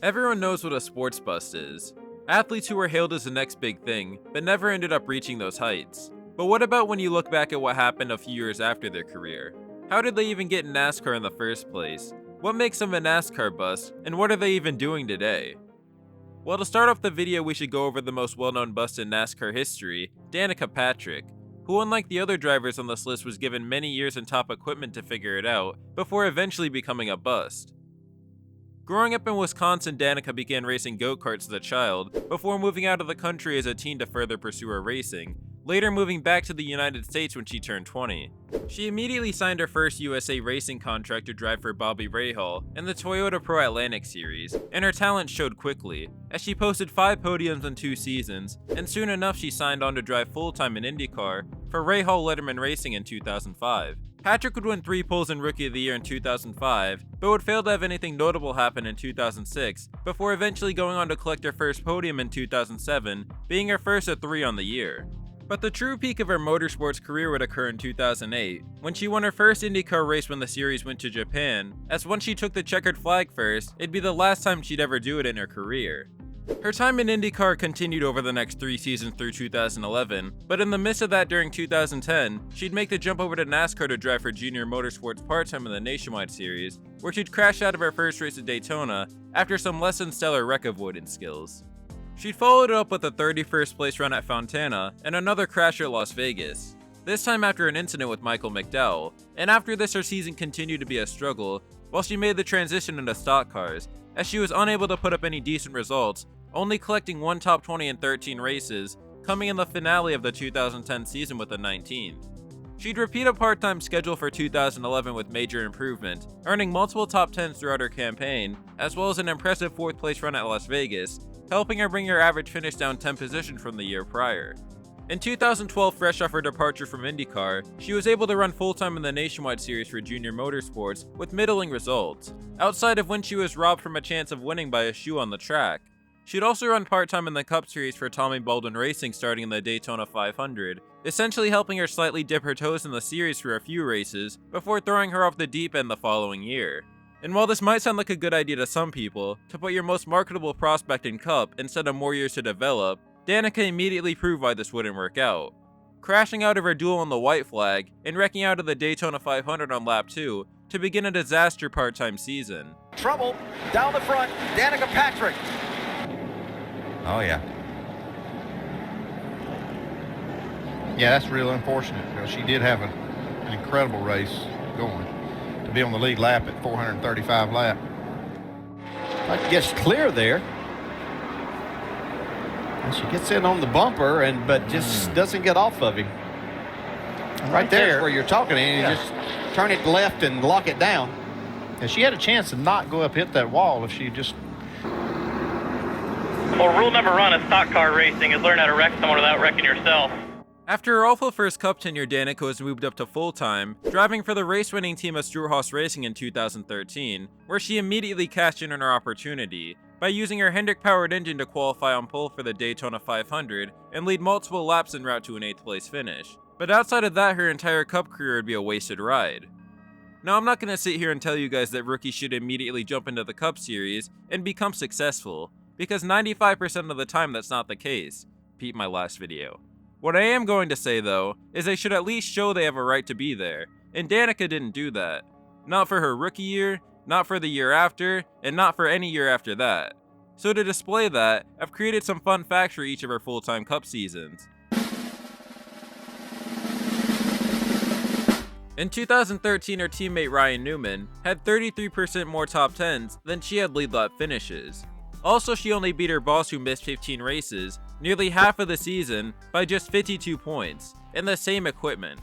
Everyone knows what a sports bust is. Athletes who were hailed as the next big thing, but never ended up reaching those heights. But what about when you look back at what happened a few years after their career? How did they even get in NASCAR in the first place? What makes them a NASCAR bust, and what are they even doing today? Well, to start off the video, we should go over the most well-known bust in NASCAR history, Danica Patrick, who unlike the other drivers on this list was given many years and top equipment to figure it out, before eventually becoming a bust. Growing up in Wisconsin, Danica began racing go-karts as a child, before moving out of the country as a teen to further pursue her racing, later moving back to the United States when she turned 20. She immediately signed her first USA racing contract to drive for Bobby Rahal in the Toyota Pro Atlantic Series, and her talent showed quickly, as she posted 5 podiums in 2 seasons, and soon enough she signed on to drive full-time in IndyCar for Rahal Letterman Racing in 2005. Patrick would win 3 poles in Rookie of the Year in 2005, but would fail to have anything notable happen in 2006, before eventually going on to collect her first podium in 2007, being her first of 3 on the year. But the true peak of her motorsports career would occur in 2008, when she won her first IndyCar race when the series went to Japan, as once she took the checkered flag first, it'd be the last time she'd ever do it in her career. Her time in IndyCar continued over the next 3 seasons through 2011, but in the midst of that during 2010, she'd make the jump over to NASCAR to drive for Junior Motorsports part-time in the Nationwide Series, where she'd crash out of her first race at Daytona after some less than stellar wreck avoidance skills. She'd followed it up with a 31st place run at Fontana and another crash at Las Vegas, this time after an incident with Michael McDowell, and after this her season continued to be a struggle, while she made the transition into stock cars, as she was unable to put up any decent results, only collecting 1 top 20 in 13 races, coming in the finale of the 2010 season with the 19th. She'd repeat a part-time schedule for 2011 with major improvement, earning multiple top 10s throughout her campaign, as well as an impressive 4th place run at Las Vegas, helping her bring her average finish down 10 positions from the year prior. In 2012, fresh off her departure from IndyCar, she was able to run full-time in the Nationwide Series for Junior Motorsports with middling results, outside of when she was robbed from a chance of winning by a shoe on the track. She'd also run part-time in the Cup Series for Tommy Baldwin Racing starting in the Daytona 500, essentially helping her slightly dip her toes in the series for a few races, before throwing her off the deep end the following year. And while this might sound like a good idea to some people, to put your most marketable prospect in Cup instead of more years to develop, Danica immediately proved why this wouldn't work out, crashing out of her duel on the white flag and wrecking out of the Daytona 500 on lap 2 to begin a disaster part-time season. Trouble down the front, Danica Patrick. Oh, yeah. Yeah, that's real unfortunate because she did have an incredible race going to be on the lead lap at 435 lap. Like gets clear there. And she gets in on the bumper, but just doesn't get off of him. Right there where you're talking, and you just turn it left and lock it down. And she had a chance to not go up hit that wall if she just... Well, rule number 1 of stock car racing is learn how to wreck someone without wrecking yourself. After her awful first Cup tenure, Danica was moved up to full-time, driving for the race-winning team of Stewart-Haas Racing in 2013, where she immediately cashed in on her opportunity by using her Hendrick-powered engine to qualify on pole for the Daytona 500 and lead multiple laps en route to an 8th place finish. But outside of that, her entire Cup career would be a wasted ride. Now, I'm not going to sit here and tell you guys that rookies should immediately jump into the Cup Series and become successful, because 95% of the time that's not the case. Peep my last video. What I am going to say though, is they should at least show they have a right to be there, and Danica didn't do that. Not for her rookie year, not for the year after, and not for any year after that. So to display that, I've created some fun facts for each of her full-time Cup seasons. In 2013, her teammate Ryan Newman had 33% more top 10s than she had lead lap finishes. Also, she only beat her boss who missed 15 races, nearly half of the season, by just 52 points, in the same equipment.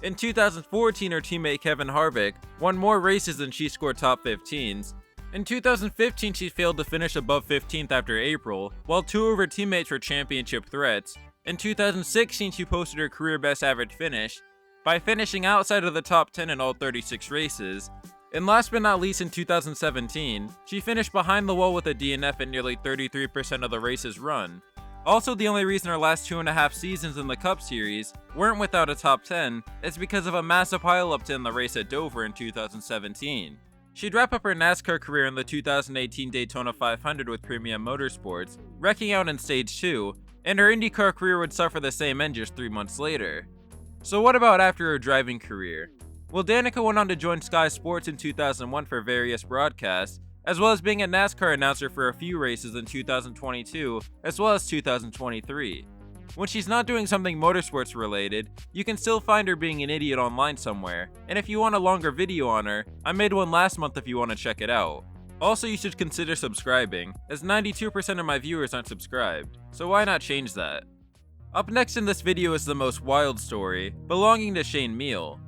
In 2014, her teammate Kevin Harvick won more races than she scored top 15s. In 2015, she failed to finish above 15th after April, while 2 of her teammates were championship threats. In 2016, she posted her career best average finish by finishing outside of the top 10 in all 36 races. And last but not least, in 2017, she finished behind the wall with a DNF in nearly 33% of the races run. Also, the only reason her last 2.5 seasons in the Cup Series weren't without a top 10 is because of a massive pileup to end the race at Dover in 2017. She'd wrap up her NASCAR career in the 2018 Daytona 500 with Premium Motorsports, wrecking out in Stage 2, and her IndyCar career would suffer the same end just 3 months later. So what about after her driving career? Well, Danica went on to join Sky Sports in 2001 for various broadcasts, as well as being a NASCAR announcer for a few races in 2022, as well as 2023. When she's not doing something motorsports related, you can still find her being an idiot online somewhere, and if you want a longer video on her, I made one last month if you want to check it out. Also, you should consider subscribing, as 92% of my viewers aren't subscribed, so why not change that? Up next in this video is the most wild story, belonging to Hmiel.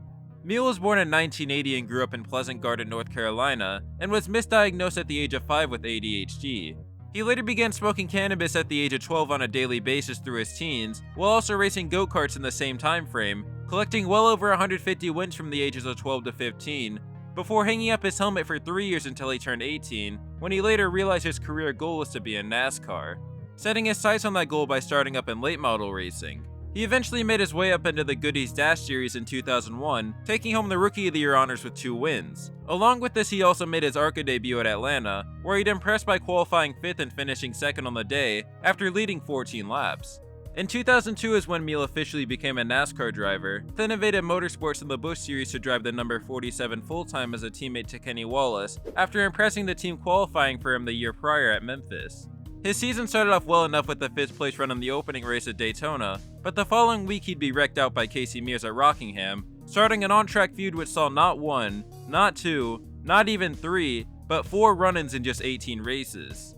Hmiel was born in 1980 and grew up in Pleasant Garden, North Carolina, and was misdiagnosed at the age of 5 with ADHD. He later began smoking cannabis at the age of 12 on a daily basis through his teens, while also racing go-karts in the same time frame, collecting well over 150 wins from the ages of 12 to 15, before hanging up his helmet for 3 years until he turned 18, when he later realized his career goal was to be in NASCAR, setting his sights on that goal by starting up in late model racing. He eventually made his way up into the Goodies Dash Series in 2001, taking home the Rookie of the Year honors with 2 wins. Along with this, he also made his ARCA debut at Atlanta, where he'd impressed by qualifying 5th and finishing 2nd on the day after leading 14 laps. In 2002 is when Hmiel officially became a NASCAR driver, with Innovative Motorsports in the Busch Series to drive the number 47 full-time as a teammate to Kenny Wallace, after impressing the team qualifying for him the year prior at Memphis. His season started off well enough with the 5th place run in the opening race at Daytona, but the following week he'd be wrecked out by Casey Mears at Rockingham, starting an on-track feud which saw not 1, not 2, not even 3, but 4 run-ins in just 18 races.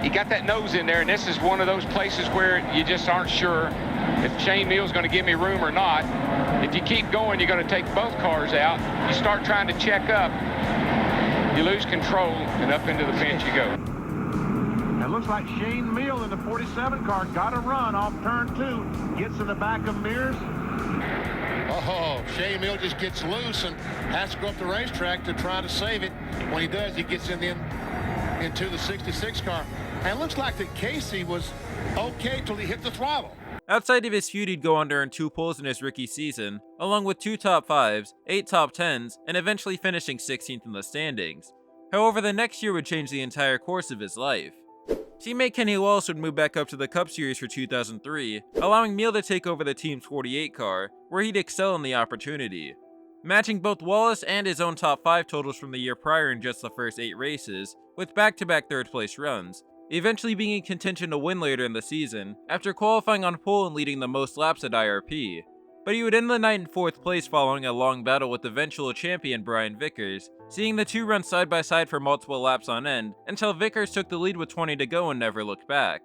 You got that nose in there, and this is one of those places where you just aren't sure if Hmiel's going to give me room or not. If you keep going, you're going to take both cars out. You start trying to check up, you lose control, and up into the fence you go. It looks like Hmiel in the 47 car got a run off turn 2, gets in the back of Mears. Oh, Hmiel just gets loose and has to go up the racetrack to try to save it. When he does, he gets into the 66 car. And it looks like that Casey was okay till he hit the throttle. Outside of his feud, he'd go on to earn 2 poles in his rookie season, along with 2 top 5s, 8 top 10s, and eventually finishing 16th in the standings. However, the next year would change the entire course of his life. Teammate Kenny Wallace would move back up to the Cup Series for 2003, allowing Hmiel to take over the team's 48 car, where he'd excel in the opportunity. Matching both Wallace and his own top 5 totals from the year prior in just the first 8 races, with back-to-back third-place runs, eventually being in contention to win later in the season, after qualifying on pole and leading the most laps at IRP. But he would end the night in 4th place following a long battle with eventual champion Brian Vickers, seeing the 2 run side by side for multiple laps on end, until Vickers took the lead with 20 to go and never looked back.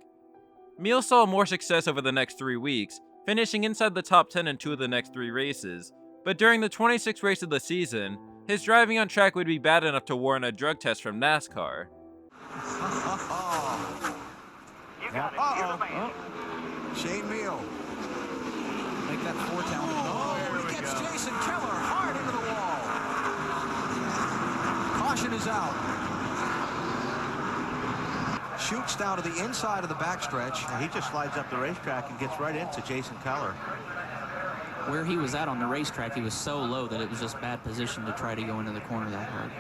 Hmiel saw more success over the next 3 weeks, finishing inside the top 10 in 2 of the next 3 races, but during the 26th race of the season, his driving on track would be bad enough to warrant a drug test from NASCAR. You got it. You're the man. Hmiel. Make that 4 talent. Oh, he gets Jason Keller hard into the wall. Caution is out. Shoots down to the inside of the backstretch. And he just slides up the racetrack and gets right into Jason Keller. Where he was at on the racetrack, he was so low that it was just bad position to try to go into the corner that hard.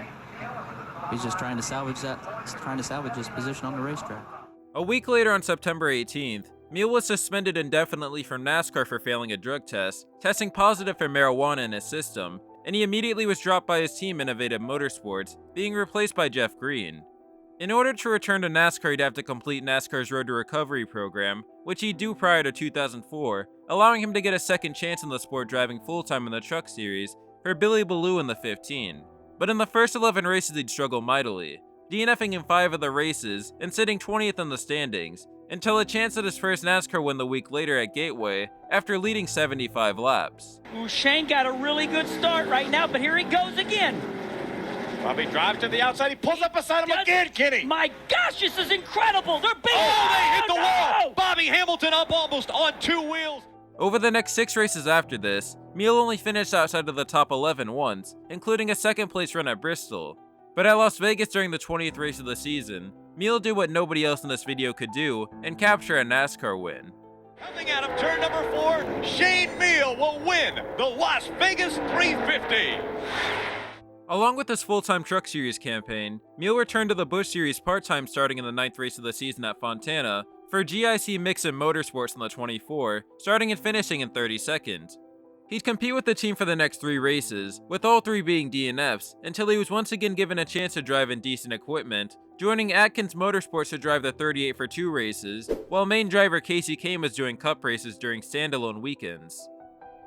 He's just trying to salvage his position on the racetrack. A week later on September 18th, Hmiel was suspended indefinitely from NASCAR for failing a drug test, testing positive for marijuana in his system, and he immediately was dropped by his team Innovative Motorsports, being replaced by Jeff Green. In order to return to NASCAR, he'd have to complete NASCAR's Road to Recovery program, which he'd do prior to 2004, allowing him to get a second chance in the sport driving full-time in the Truck Series for Billy Ballou in the 15. But in the first 11 races he'd struggle mightily, DNFing in 5 of the races and sitting 20th in the standings, until a chance at his first NASCAR win the week later at Gateway after leading 75 laps. Ooh, Shane got a really good start right now, but here he goes again. Bobby drives to the outside. He pulls up beside him again, Kenny. My gosh, this is incredible. They're big. Oh, they hit the wall. No! Bobby Hamilton up almost on 2 wheels. Over the next 6 races after this, Hmiel only finished outside of the top 11 once, including a second place run at Bristol. But at Las Vegas during the 20th race of the season, Hmiel did what nobody else in this video could do and capture a NASCAR win. Coming out of turn number 4, Hmiel will win the Las Vegas 350. Along with his full-time Truck Series campaign, Hmiel returned to the Busch Series part-time starting in the 9th race of the season at Fontana for GIC Mixon Motorsports in the 24, starting and finishing in 32nd. He'd compete with the team for the next 3 races, with all 3 being DNFs, until he was once again given a chance to drive in decent equipment, joining Atkins Motorsports to drive the 38 for 2 races, while main driver Casey Kane was doing cup races during standalone weekends.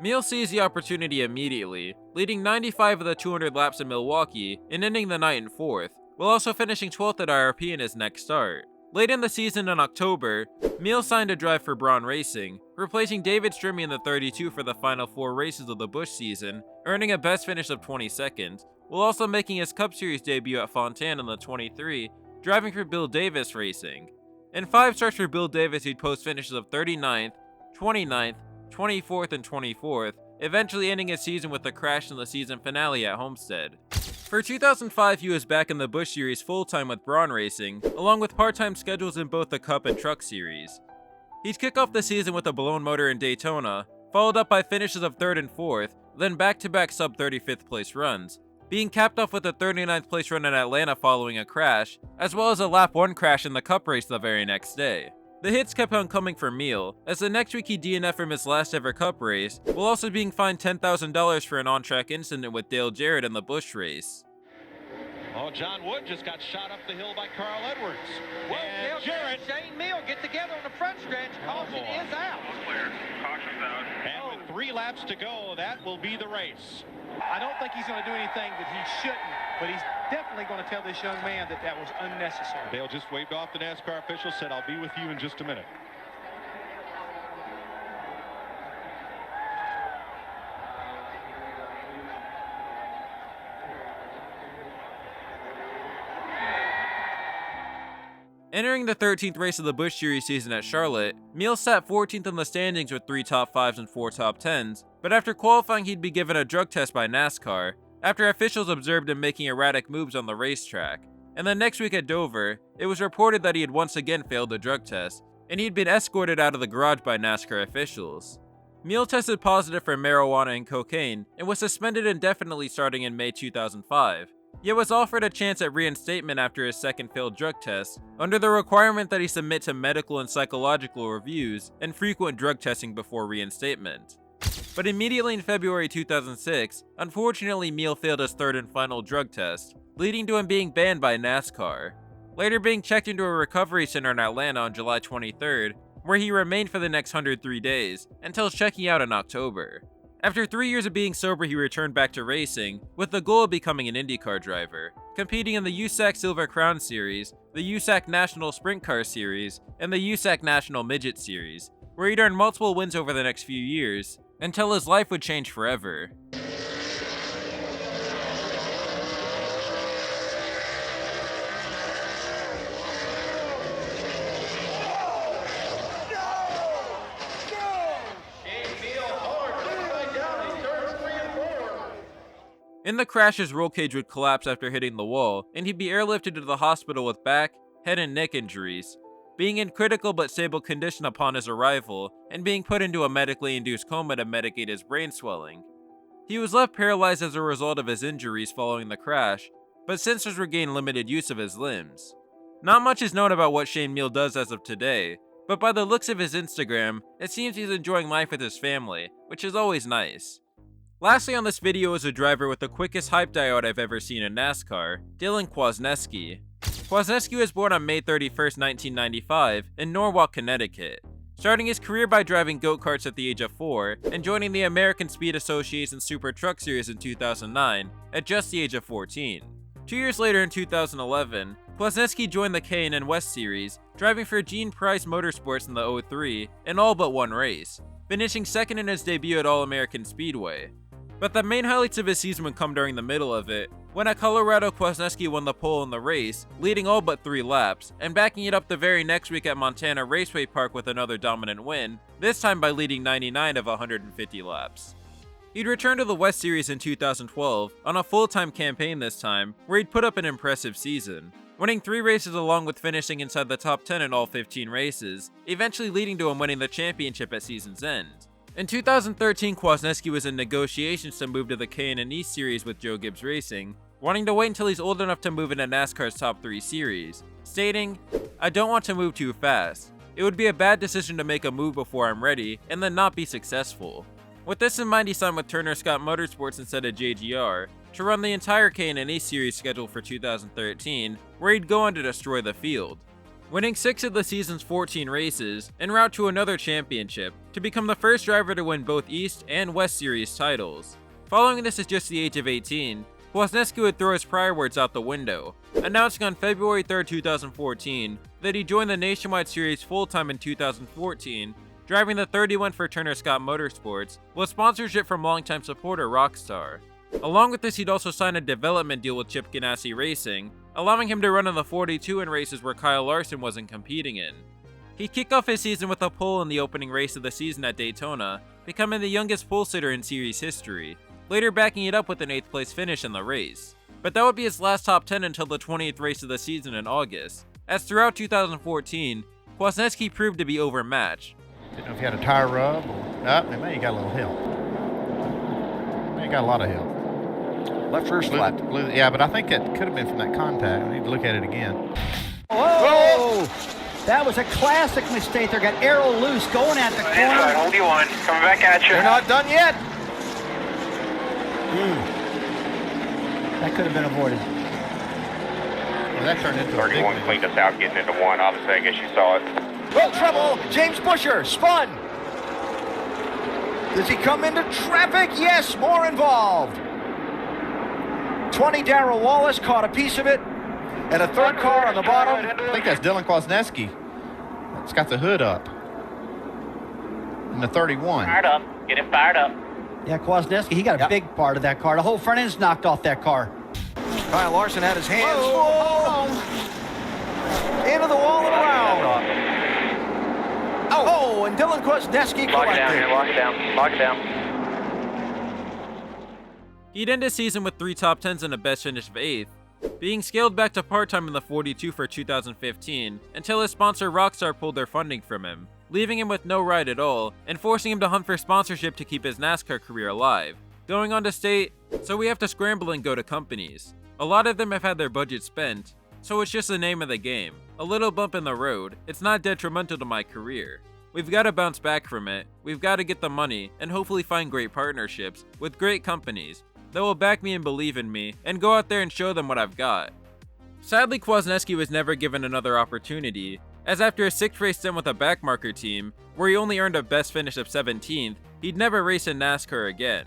Hmiel seized the opportunity immediately, leading 95 of the 200 laps in Milwaukee and ending the night in 4th, while also finishing 12th at IRP in his next start. Late in the season in October, Hmiel signed to drive for Braun Racing, replacing David Strimmy in the 32 for the final 4 races of the Busch season, earning a best finish of 22nd, while also making his Cup Series debut at Fontana in the 23, driving for Bill Davis Racing. In 5 starts for Bill Davis, he'd post finishes of 39th, 29th, 24th, and 24th, eventually ending his season with a crash in the season finale at Homestead. For 2005, he was back in the Busch Series full-time with Braun Racing, along with part-time schedules in both the Cup and Truck Series. He'd kick off the season with a blown motor in Daytona, followed up by finishes of 3rd and 4th, then back-to-back sub-35th place runs, being capped off with a 39th place run in Atlanta following a crash, as well as a lap 1 crash in the Cup race the very next day. The hits kept on coming for Hmiel, as the next week he DNF'd from his last ever Cup race, while also being fined $10,000 for an on-track incident with Dale Jarrett in the Busch race. Oh, John Wood just got shot up the hill by Carl Edwards. And Jarrett, Shane Hmiel get together on the front stretch. Caution is out. Clear. Caution's out. And with 3 laps to go, that will be the race. I don't think he's going to do anything that he shouldn't, but he's definitely going to tell this young man that that was unnecessary. Dale just waved off the NASCAR official, said, "I'll be with you in just a minute." Entering the 13th race of the Busch Series season at Charlotte, Hmiel sat 14th in the standings with 3 top 5s and 4 top 10s, but after qualifying he'd be given a drug test by NASCAR, after officials observed him making erratic moves on the racetrack. And the next week at Dover, it was reported that he had once again failed the drug test, and he'd been escorted out of the garage by NASCAR officials. Hmiel tested positive for marijuana and cocaine, and was suspended indefinitely starting in May 2005. Yet was offered a chance at reinstatement after his second failed drug test, under the requirement that he submit to medical and psychological reviews and frequent drug testing before reinstatement. But immediately in February 2006, unfortunately Hmiel failed his 3rd and final drug test, leading to him being banned by NASCAR, later being checked into a recovery center in Atlanta on July 23rd, where he remained for the next 103 days, until checking out in October. After 3 years of being sober, he returned back to racing, with the goal of becoming an IndyCar driver, competing in the USAC Silver Crown Series, the USAC National Sprint Car Series, and the USAC National Midget Series, where he'd earn multiple wins over the next few years, until his life would change forever. In the crash, his roll cage would collapse after hitting the wall, and he'd be airlifted to the hospital with back, head, and neck injuries, being in critical but stable condition upon his arrival, and being put into a medically induced coma to medicate his brain swelling. He was left paralyzed as a result of his injuries following the crash, but since has regained limited use of his limbs. Not much is known about what Shane Hmiel does as of today, but by the looks of his Instagram, it seems he's enjoying life with his family, which is always nice. Lastly on this video is a driver with the quickest hype diode I've ever seen in NASCAR, Dylan Kwasniewski. Kwasniewski was born on May 31st, 1995, in Norwalk, Connecticut, starting his career by driving go-karts at the age of 4, and joining the American Speed Association Super Truck Series in 2009, at just the age of 14. 2 years later in 2011, Kwasniewski joined the K&N West Series, driving for Gene Price Motorsports in the 03 in all but 1 race, finishing 2nd in his debut at All-American Speedway. But the main highlights of his season would come during the middle of it, when at Colorado Kwasniewski won the pole in the race, leading all but 3 laps, and backing it up the very next week at Montana Raceway Park with another dominant win, this time by leading 99 of 150 laps. He'd return to the West Series in 2012, on a full-time campaign this time, where he'd put up an impressive season, winning 3 races along with finishing inside the top 10 in all 15 races, eventually leading to him winning the championship at season's end. In 2013, Kwasniewski was in negotiations to move to the K&N East Series with Joe Gibbs Racing, wanting to wait until he's old enough to move into NASCAR's top 3 series, stating, "I don't want to move too fast. It would be a bad decision to make a move before I'm ready and then not be successful." With this in mind, he signed with Turner Scott Motorsports instead of JGR to run the entire K&N series scheduled for 2013, where he'd go on to destroy the field, winning 6 of the season's 14 races en route to another championship to become the first driver to win both East and West Series titles. Following this at just the age of 18, Kwasniewski would throw his prior words out the window, announcing on February 3, 2014 that he joined the Nationwide Series full-time in 2014, driving the 31 for Turner Scott Motorsports with sponsorship from longtime supporter Rockstar. Along with this, he'd also signed a development deal with Chip Ganassi Racing, allowing him to run in the 42 in races where Kyle Larson wasn't competing in. He'd kick off his season with a pole in the opening race of the season at Daytona, becoming the youngest pole sitter in series history, later backing it up with an 8th place finish in the race. But that would be his last top 10 until the 20th race of the season in August, as throughout 2014, Kwasniewski proved to be overmatched. Didn't know if you had a tire rub or... maybe you got a little help. Maybe you got a lot of help. Left rear flat. Yeah, but I think it could have been from that contact. I need to look at it again. Whoa! That was a classic mistake. They got arrow loose going at the corner. Hold you one. Coming back at you. They're not done yet. That could have been avoided. Well, that turned into 31 cleaned us out, getting into 1. Obviously, I guess you saw it. Oh, trouble! James Busher spun. Does he come into traffic? Yes, more involved. 20 Darrell Wallace caught a piece of it, and a third car on the bottom. I think that's Dylan Kwasniewski. It's got the hood up. And the 31. Fired up. Get him fired up. Yeah, Kwasniewski, he got a big part of that car. The whole front end's knocked off that car. Kyle Larson had his hands. Whoa. Into the wall and around. Oh, and Dylan Kwasniewski collected. Lock it down. Lock it down. He'd end his season with 3 top 10s and a best finish of 8th, being scaled back to part-time in the 42 for 2015 until his sponsor Rockstar pulled their funding from him, leaving him with no ride at all and forcing him to hunt for sponsorship to keep his NASCAR career alive. Going on to state, "So we have to scramble and go to companies. A lot of them have had their budget spent, so it's just the name of the game. A little bump in the road, it's not detrimental to my career. We've got to bounce back from it, we've got to get the money, and hopefully find great partnerships with great companies that will back me and believe in me, and go out there and show them what I've got." Sadly, Kwasniewski was never given another opportunity, as after a 6th race stint with a backmarker team, where he only earned a best finish of 17th, he'd never race in NASCAR again.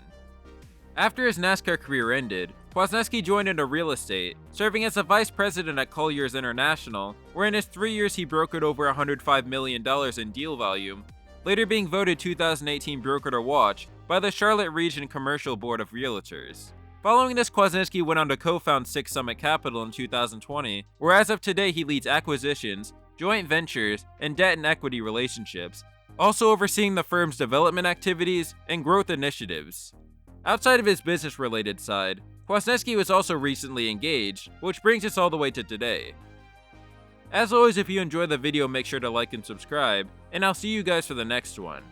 After his NASCAR career ended, Kwasniewski joined into real estate, serving as a vice president at Colliers International, where in his 3 years he brokered over $105 million in deal volume, later being voted 2018 Broker to Watch by the Charlotte Region Commercial Board of Realtors. Following this, Kwasniewski went on to co-found 6 Summit Capital in 2020, where as of today he leads acquisitions, joint ventures, and debt and equity relationships, also overseeing the firm's development activities and growth initiatives. Outside of his business-related side, Kwasniewski was also recently engaged, which brings us all the way to today. As always, if you enjoyed the video, make sure to like and subscribe, and I'll see you guys for the next one.